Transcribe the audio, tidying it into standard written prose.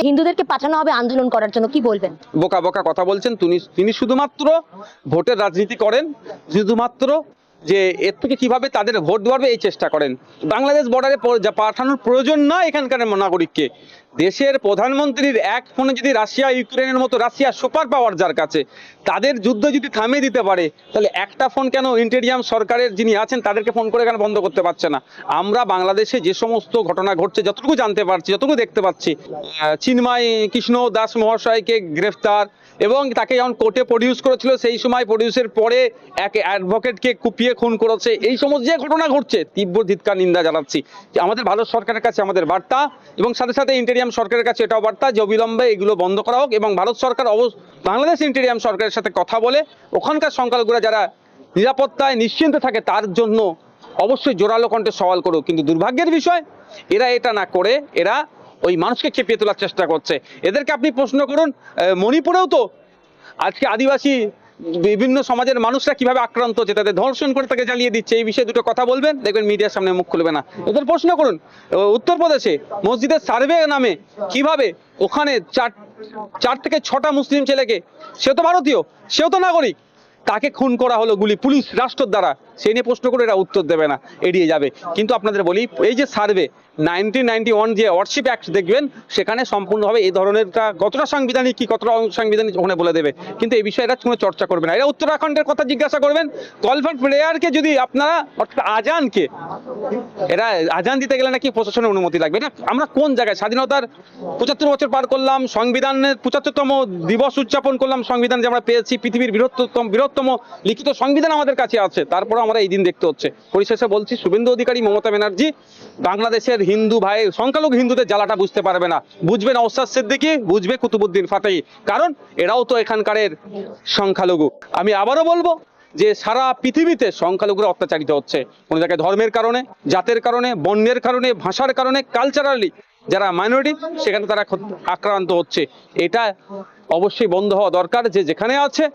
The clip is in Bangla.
হিন্দুদেরকে পাঠানো হবে আন্দোলন করার জন্য, কি বলবেন? বোকা বোকা কথা বলছেন। তিনি শুধুমাত্র ভোটের রাজনীতি করেন, শুধুমাত্র যে এর থেকে কিভাবে তাদের ভোট দেওয়াবে এই চেষ্টা করেন। বাংলাদেশ বর্ডারে পাঠানোর প্রয়োজন না এখানকার নাগরিককে। দেশের প্রধানমন্ত্রীর এক ফোনে যদি রাশিয়া ইউক্রেনের মতো, রাশিয়া সুপার পাওয়ার যার কাছে, তাদের যুদ্ধ যদি থামিয়ে দিতে পারে, তাহলে একটা ফোন কেন ইন্টেরিয়াম সরকারের যিনি আছেন তাদেরকে ফোন করে কেন বন্ধ করতে পারছে না? আমরা বাংলাদেশে যে সমস্ত ঘটনা ঘটছে, যতটুকু জানতে পারছি, যতটুকু দেখতে পাচ্ছি, চিন্ময় কৃষ্ণ দাস মহাশয়কে গ্রেফতার, এবং তাকে যখন কোর্টে প্রডিউস করেছিল সেই সময় প্রডিউসের পরে এক অ্যাডভোকেটকে কুপিয়ে খুন করেছে, এই সমস্ত যে ঘটনা ঘটছে তীব্র ধিক্কার নিন্দা জানাচ্ছি। আমাদের ভারত সরকারের কাছে আমাদের বার্তা, এবং সাথে সাথে ইন্টেরিয়াম সরকারের কাছে এটাও বার্তা যে অবিলম্বে এগুলো বন্ধ করা হোক, এবং ভারত সরকার বাংলাদেশ ইন্টেরিয়াম সরকারের সাথে কথা বলে ওখানকার সংখ্যালঘুরা যারা নিরাপত্তায় নিশ্চিন্তে থাকে তার জন্য অবশ্যই জোরালো কণ্ঠে সওয়াল করুক। কিন্তু দুর্ভাগ্যের বিষয়, এরা এটা না করে এরা ওই মানুষকে খেপিয়ে তোলার চেষ্টা করছে। এদেরকে আপনি প্রশ্ন করুন, মণিপুরেও তো আজকে আদিবাসী বিভিন্ন সমাজের মানুষরা কিভাবে আক্রান্ত হচ্ছে, তাদের ধর্ষণ করে তাকে জ্বালিয়ে দিচ্ছে। এই বিষয়ে দুটো কথা বলবেন, দেখবেন মিডিয়ার সামনে মুখ খুলবে না। এদের প্রশ্ন করুন, উত্তরপ্রদেশে মসজিদের সার্ভে নামে কিভাবে ওখানে চার থেকে ছটা মুসলিম ছেলেকে, সে তো ভারতীয়, সেও তো নাগরিক, তাকে খুন করা হলো গুলি পুলিশ রাষ্ট্রের দ্বারা। সেই নিয়ে প্রশ্ন করে এরা উত্তর দেবে না, এড়িয়ে যাবে। কিন্তু আপনাদের বলি, এই যে সার্ভে 1991 যে ওয়ারশিপ অ্যাক্ট দেখবেন, সেখানে সম্পূর্ণভাবে এই ধরনের কতটা সাংবিধানিক কি কতটা অসাংবিধানিক ওখানে বলে দেবে। কিন্তু এই বিষয়ে এরা কোনো চর্চা করবে না। এরা উত্তরাখণ্ডের কথা জিজ্ঞাসা করবেন, কল ফর প্রেয়ারকে যদি আপনারা, অর্থাৎ আজানকে, এরা আজান দিতে গেলে নাকি প্রশাসনের অনুমতি লাগবে। না, আমরা কোন জায়গায় স্বাধীনতার 75 বছর পার করলাম, সংবিধানের 75তম দিবস উদযাপন করলাম, সংবিধান যে আমরা পেয়েছি, পৃথিবীর বৃহত্তম লিখিত সংবিধান আমাদের কাছে আছে, তারপরে আমরা এই দিন দেখতে হচ্ছে। পরিশেষে বলছি, শুভেন্দু অধিকারী, মমতা ব্যানার্জি বাংলাদেশের হিন্দু ভাই, সংখ্যালঘু হিন্দুদের জ্বালাটা বুঝতে পারবে না, বুঝবে না ওস্তাদ সিদ্দিকী, বুঝবে কুতুবুদ্দিন ফাতেহি, কারণ এরাও তো এখানকারের সংখ্যালঘু। আমি আবারও বলবো যে সারা পৃথিবীতে সংখ্যালঘুরা অত্যাচারিত হচ্ছে, কোনো জায়গায় ধর্মের কারণে, জাতের কারণে, বর্ণের কারণে, ভাষার কারণে, কালচারালি যারা মাইনরিটি সেখানে তারা আক্রান্ত হচ্ছে। এটা অবশ্যই বন্ধ হওয়া দরকার। যে যেখানে আছে